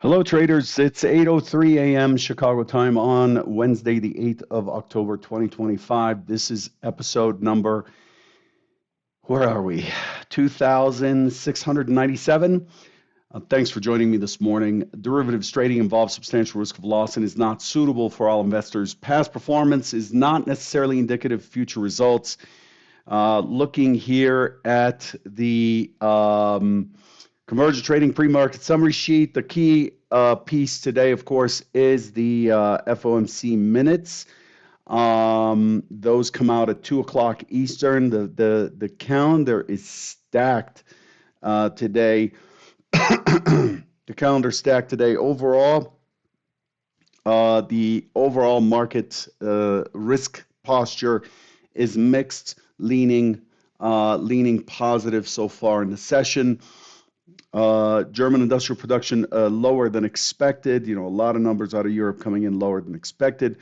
Hello, traders. It's 8:03 a.m. Chicago time on Wednesday, the 8th of October, 2025. This is episode number, where are we? 2697. Thanks for joining me this morning. Derivatives trading involves substantial risk of loss and is not suitable for all investors. Past performance is not necessarily indicative of future results. Looking here at the Convergent Trading pre-market summary sheet. The key piece today, of course, is the FOMC minutes. Those come out at 2 o'clock Eastern. The calendar is stacked today. The calendar stacked today. Overall, the overall market risk posture is mixed, leaning positive so far in the session. German industrial production lower than expected. A lot of numbers out of Europe coming in lower than expected.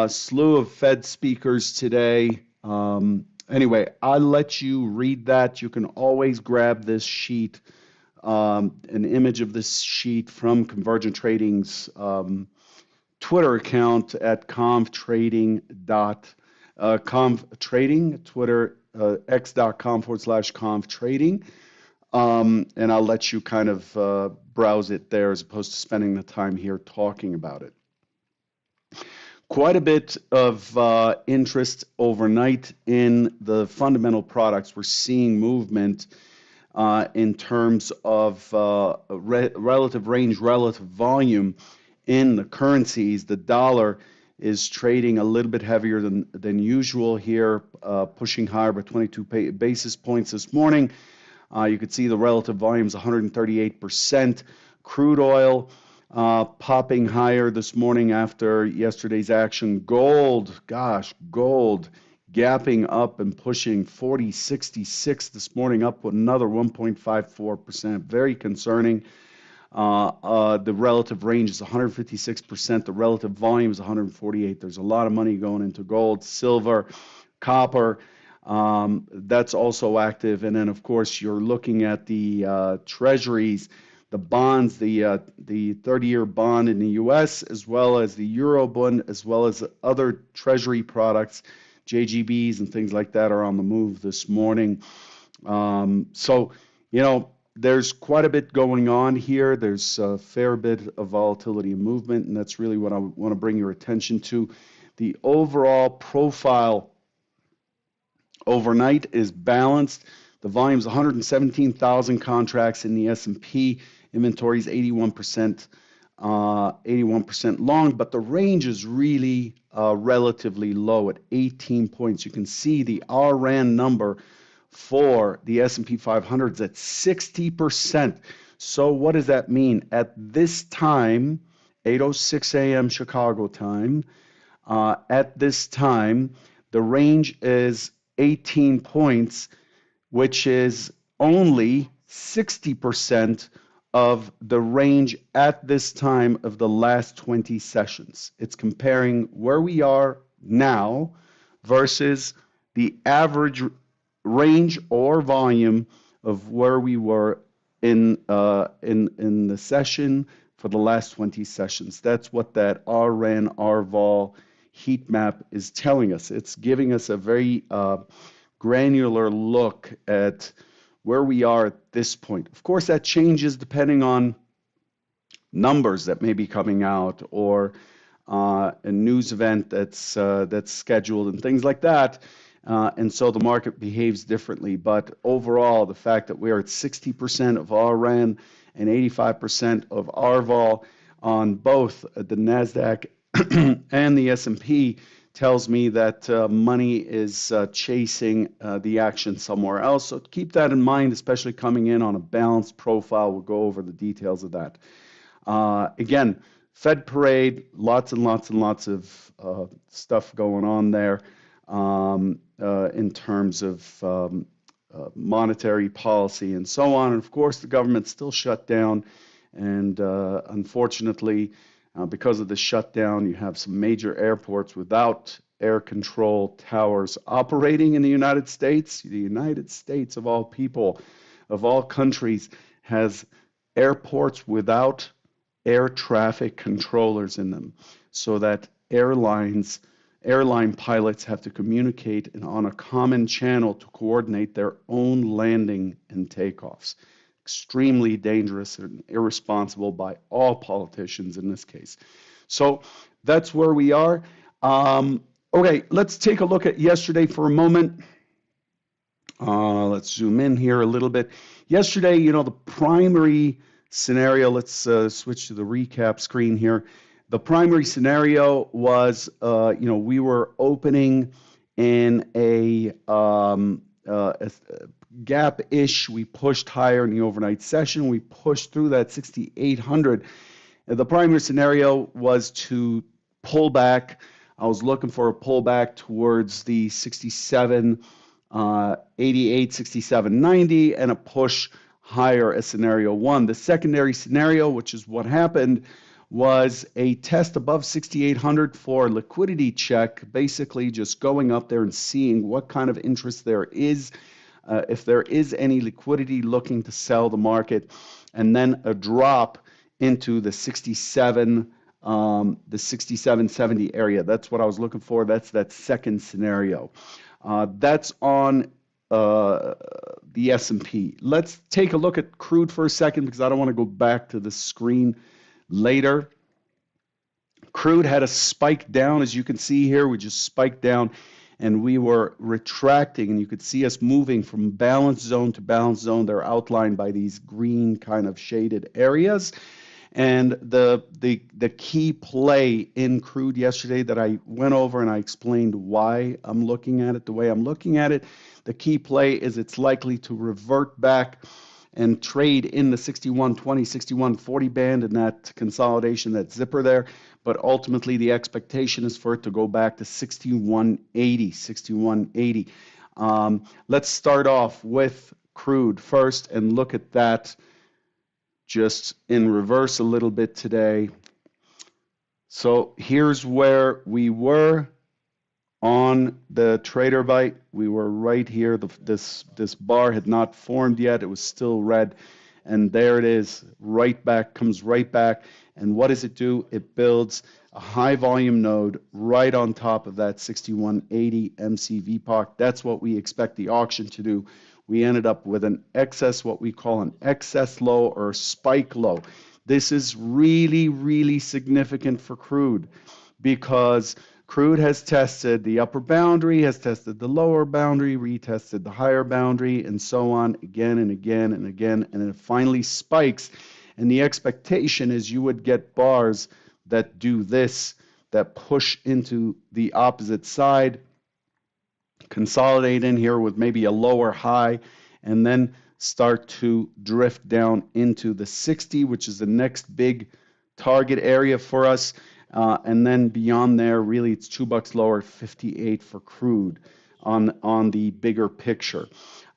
Slew of Fed speakers today. Anyway, I'll let you read that. You can always grab this sheet, an image of this sheet from Convergent Trading's Twitter account at convtrading, Twitter, x.com/convtrading. And I'll let you kind of browse it there as opposed to spending the time here talking about it. Quite a bit of interest overnight in the fundamental products. We're seeing movement in terms of relative range, relative volume in the currencies. The dollar is trading a little bit heavier than usual here, pushing higher by 22 basis points this morning. You could see the relative volumes 138%. Crude oil popping higher this morning after yesterday's action. Gold gapping up and pushing 40.66 this morning, up with another 1.54%. Very concerning. The relative range is 156%. The relative volume is 148. There's a lot of money going into gold, silver, copper. That's also active. And then, of course, you're looking at the treasuries, the bonds, the 30-year bond in the U.S., as well as the Euro bond, as well as other treasury products, JGBs and things like that are on the move this morning. There's quite a bit going on here. There's a fair bit of volatility and movement, and that's really what I want to bring your attention to. The overall profile overnight is balanced. The volume is 117,000 contracts in the S&P. Inventory is 81% long, but the range is really relatively low at 18 points. You can see the RRAN number for the S&P 500 is at 60%. So what does that mean? At this time, 8:06 a.m. Chicago time, at this time, the range is 18 points, which is only 60% of the range at this time of the last 20 sessions. It's comparing where we are now versus the average range or volume of where we were in the session for the last 20 sessions. That's what that RRAN, RVOL heat map is telling us. It's giving us a very granular look at where we are at this point. Of course, that changes depending on numbers that may be coming out or a news event that's scheduled and things like that. And so the market behaves differently. But overall, the fact that we are at 60% of RRAN and 85% of RVOL on both the NASDAQ and the S&P tells me that money is chasing the action somewhere else. So keep that in mind, especially coming in on a balanced profile. We'll go over the details of that. Again, Fed parade, lots and lots and lots of stuff going on there in terms of monetary policy and so on. And of course, the government's still shut down. And unfortunately, because of the shutdown, you have some major airports without air control towers operating in the United States. The United States, of all people, of all countries, has airports without air traffic controllers in them, so that airline pilots have to communicate on a common channel to coordinate their own landing and takeoffs. Extremely dangerous and irresponsible by all politicians in this case. So that's where we are. Okay, let's take a look at yesterday for a moment. Let's zoom in here a little bit. Yesterday, the primary scenario, let's switch to the recap screen here. The primary scenario was, we were opening in a gap-ish. We pushed higher in the overnight session. We pushed through that 6,800. The primary scenario was to pull back. I was looking for a pullback towards the 67, 88, 67, 90, and a push higher as scenario one. The secondary scenario, which is what happened, was a test above 6,800 for liquidity check, basically just going up there and seeing what kind of interest there is, if there is any liquidity looking to sell the market, and then a drop into the 67, the 67.70 area. That's what I was looking for. That's that second scenario. That's on the S&P. Let's take a look at crude for a second because I don't want to go back to the screen later. Crude had a spike down, as you can see here. We just spiked down and we were retracting, and you could see us moving from balance zone to balance zone. They're outlined by these green kind of shaded areas. And the key play in crude yesterday that I went over and I explained why I'm looking at it the way I'm looking at it, the key play is it's likely to revert back and trade in the 61.20, 61.40 band in that consolidation, that zipper there. But ultimately, the expectation is for it to go back to 61.80, 61.80. Let's start off with crude first and look at that just in reverse a little bit today. So here's where we were on the TraderBite. We were right here. This bar had not formed yet. It was still red. And there it is, right back, comes right back. And what does it do? It builds a high volume node right on top of that 6180 MCV. That's what we expect the auction to do. We ended up with an excess, what we call an excess low or spike low. This is really, really significant for crude because crude has tested the upper boundary, has tested the lower boundary, retested the higher boundary, and so on again and again and again, and it finally spikes. And the expectation is you would get bars that do this, that push into the opposite side, consolidate in here with maybe a lower high, and then start to drift down into the 60, which is the next big target area for us. And then beyond there, really, it's $2 lower, 58 for crude on the bigger picture.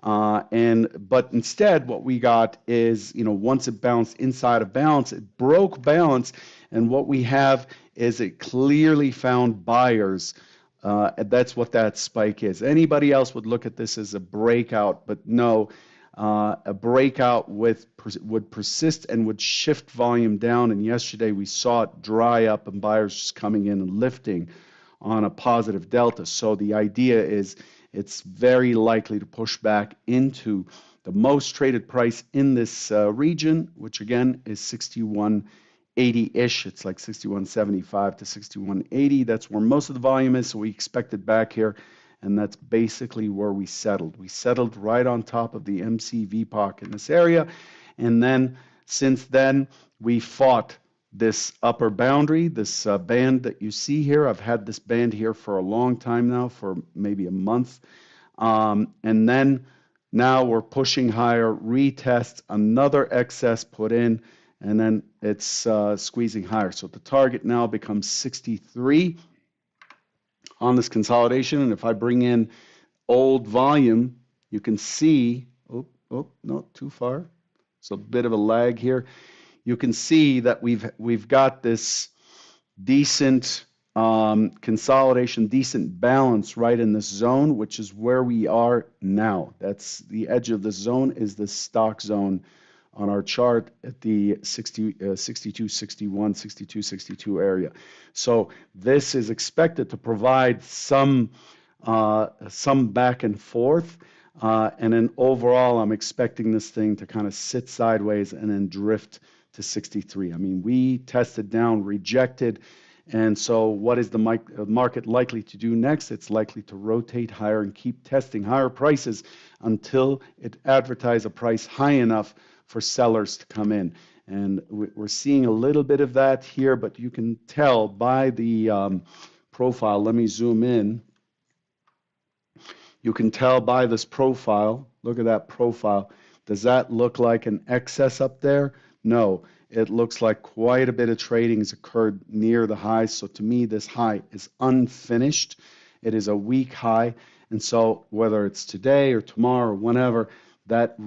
But instead, what we got is, once it bounced inside of balance, it broke balance, and what we have is it clearly found buyers. That's what that spike is. Anybody else would look at this as a breakout, but no. A breakout would persist and would shift volume down, and yesterday we saw it dry up and buyers just coming in and lifting on a positive delta. So the idea is it's very likely to push back into the most traded price in this region, which again is 61.80-ish. It's like 61.75 to 61.80. That's where most of the volume is, so we expect it back here. And that's basically where we settled. We settled right on top of the MCV in this area. And then, since then, we fought this upper boundary, this band that you see here. I've had this band here for a long time now, for maybe a month. And then, now we're pushing higher, retest, another excess put in, and then it's squeezing higher. So the target now becomes 63. On this consolidation, and if I bring in old volume, you can see, no, too far. So a bit of a lag here. You can see that we've got this decent consolidation, decent balance right in this zone, which is where we are now. That's the edge of the zone is the stock zone on our chart at the 62, 61, 62, 62 area. So this is expected to provide some back and forth. And then overall, I'm expecting this thing to kind of sit sideways and then drift to 63. I mean, we tested down, rejected. And so what is the market likely to do next? It's likely to rotate higher and keep testing higher prices until it advertises a price high enough for sellers to come in. And we're seeing a little bit of that here, but you can tell by the profile. Let me zoom in. You can tell by this profile. Look at that profile. Does that look like an excess up there? No. It looks like quite a bit of trading has occurred near the high. So to me, this high is unfinished. It is a weak high. And so whether it's today or tomorrow or whenever, that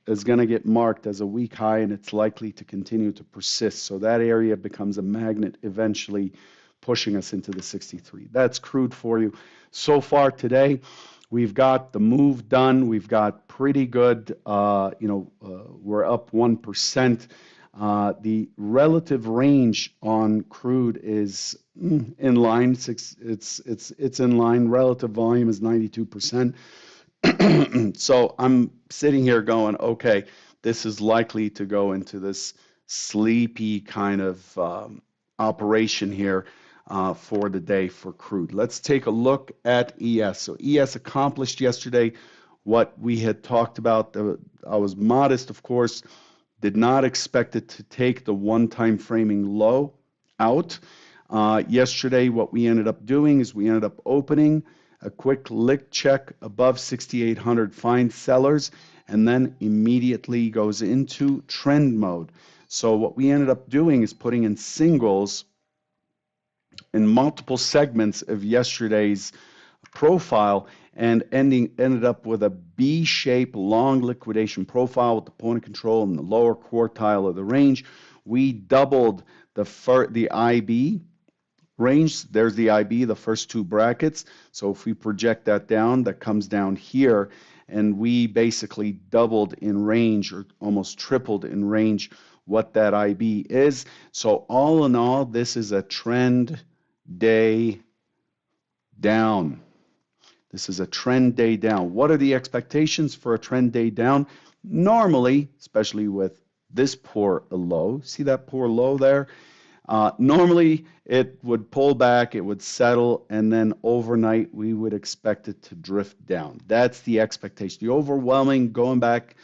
is going to get marked as a weak high, and it's likely to continue to persist. So that area becomes a magnet eventually, pushing us into the 63. That's crude for you. So far today, we've got the move done. We've got pretty good, we're up 1%. The relative range on crude is in line. It's in line. Relative volume is 92%. So I'm sitting here going, okay, this is likely to go into this sleepy kind of operation here for the day for crude. Let's take a look at ES. So ES accomplished yesterday what we had talked about. I was modest, of course, did not expect it to take the one-time framing low out. Yesterday, what we ended up doing is we ended up opening a quick lick check above 6,800, find sellers, and then immediately goes into trend mode. So what we ended up doing is putting in singles in multiple segments of yesterday's profile and ended up with a B-shaped long liquidation profile with the point of control in the lower quartile of the range. We doubled the IB range. There's the IB, the first two brackets. So if we project that down, that comes down here, and we basically doubled in range or almost tripled in range what that IB is. So all in all, this is a trend day down. This is a trend day down. What are the expectations for a trend day down? Normally, especially with this poor low, see that poor low there? Normally, it would pull back, it would settle, and then overnight, we would expect it to drift down. That's the expectation. The overwhelming, going back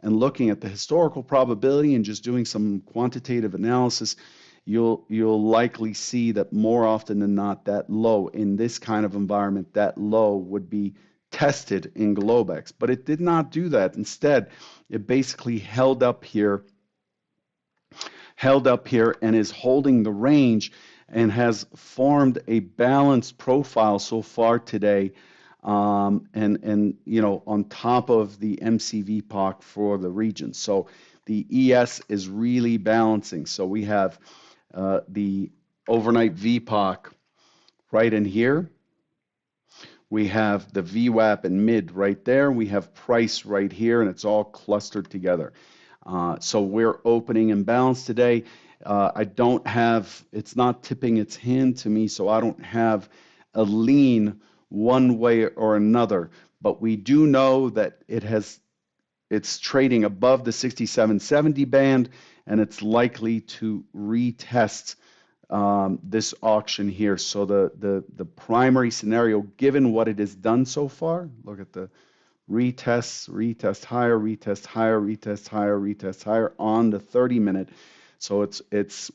and looking at the historical probability and just doing some quantitative analysis, you'll likely see that more often than not, that low in this kind of environment, that low would be tested in Globex. But it did not do that. Instead, it basically held up here and is holding the range and has formed a balanced profile so far today, and on top of the MCV for the region. So the ES is really balancing. So we have the overnight VPOC right in here. We have the VWAP and mid right there. We have price right here, and it's all clustered together. So we're opening in balance today. It's not tipping its hand to me, so I don't have a lean one way or another. But we do know that it's trading above the 67.70 band, and it's likely to retest this auction here. So the primary scenario, given what it has done so far, look at the retest higher, retest higher, retest higher, retest higher on the 30-minute. So it's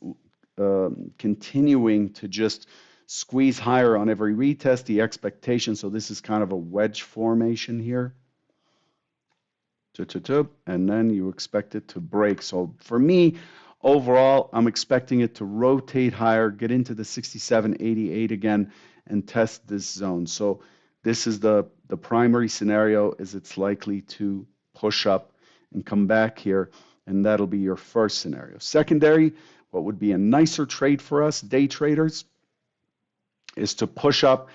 continuing to just squeeze higher on every retest. The expectation, so this is kind of a wedge formation here. And then you expect it to break. So for me, overall, I'm expecting it to rotate higher, get into the 67.88 again, and test this zone. So this is the primary scenario, is it's likely to push up and come back here, and that'll be your first scenario. Secondary, what would be a nicer trade for us, day traders, is to push up,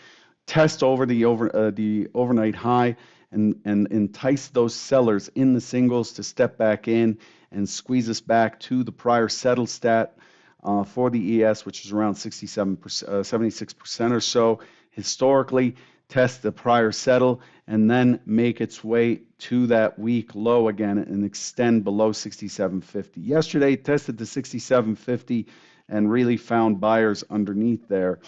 test over the overnight high, and entice those sellers in the singles to step back in and squeeze us back to the prior settle stat for the ES, which is around 76% or so historically, test the prior settle, and then make its way to that week low again and extend below 67.50. Yesterday, tested the 67.50 and really found buyers underneath there.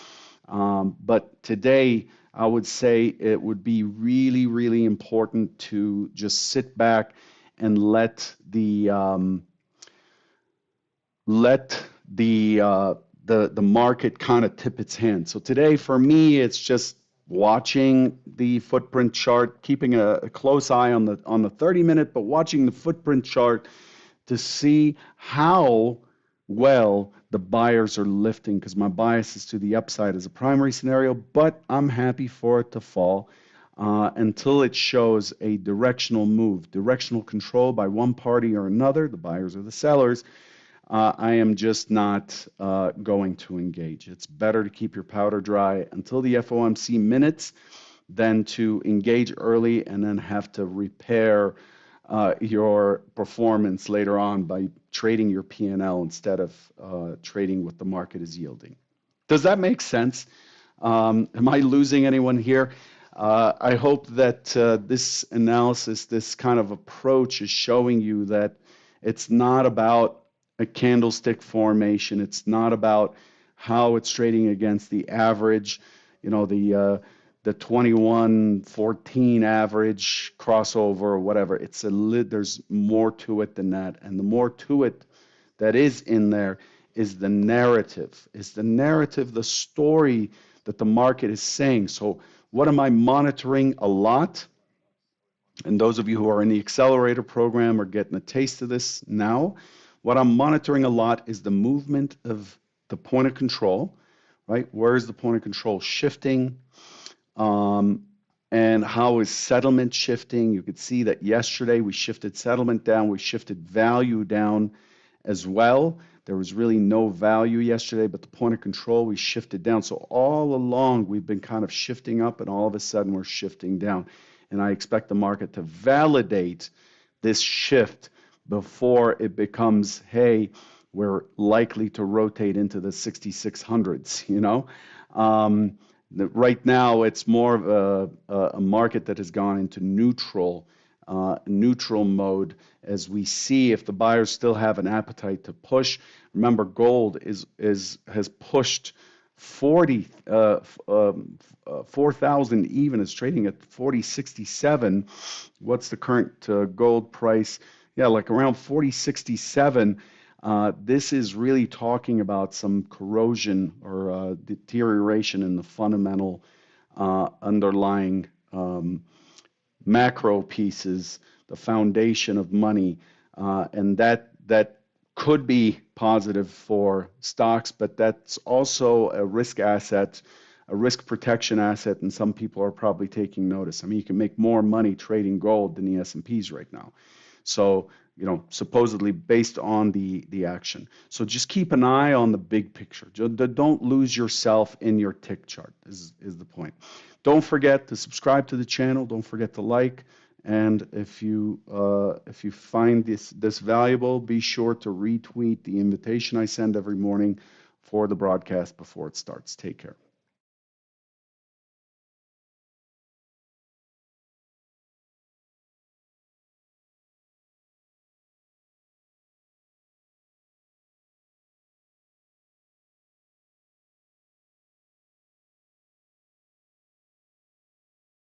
But today, I would say it would be really, really important to just sit back and let the market kind of tip its hand. So today, for me, it's just watching the footprint chart, keeping a close eye on the 30-minute, but watching the footprint chart to see how well the buyers are lifting, because my bias is to the upside as a primary scenario, but I'm happy for it to fall until it shows a directional move, directional control by one party or another, the buyers or the sellers. I am just not going to engage. It's better to keep your powder dry until the FOMC minutes than to engage early and then have to repair your performance later on by trading your P&L instead of trading what the market is yielding. Does that make sense? Am I losing anyone here? I hope that this analysis, this kind of approach is showing you that it's not about a candlestick formation. It's not about how it's trading against the average, the 21-14 average crossover or whatever. There's more to it than that. And the more to it that is in there is the narrative, the story that the market is saying. So what am I monitoring a lot? And those of you who are in the accelerator program are getting a taste of this now. What I'm monitoring a lot is the movement of the point of control, right? Where is the point of control shifting? And how is settlement shifting? You could see that yesterday we shifted settlement down, we shifted value down as well. There was really no value yesterday, but the point of control we shifted down. So all along we've been kind of shifting up, and all of a sudden we're shifting down. And I expect the market to validate this shift before it becomes, hey, we're likely to rotate into the 6600s, Right now, it's more of a market that has gone into neutral mode as we see if the buyers still have an appetite to push. Remember, gold has pushed 4,000 even, is trading at 40.67. What's the current gold price? Yeah, like around 40.67. This is really talking about some corrosion or deterioration in the fundamental underlying macro pieces, the foundation of money, and that could be positive for stocks, but that's also a risk asset, a risk protection asset, and some people are probably taking notice. I mean, you can make more money trading gold than the S&Ps right now. So, supposedly based on the action. So just keep an eye on the big picture. Don't lose yourself in your tick chart is the point. Don't forget to subscribe to the channel. Don't forget to like. And if you find this valuable, be sure to retweet the invitation I send every morning for the broadcast before it starts. Take care.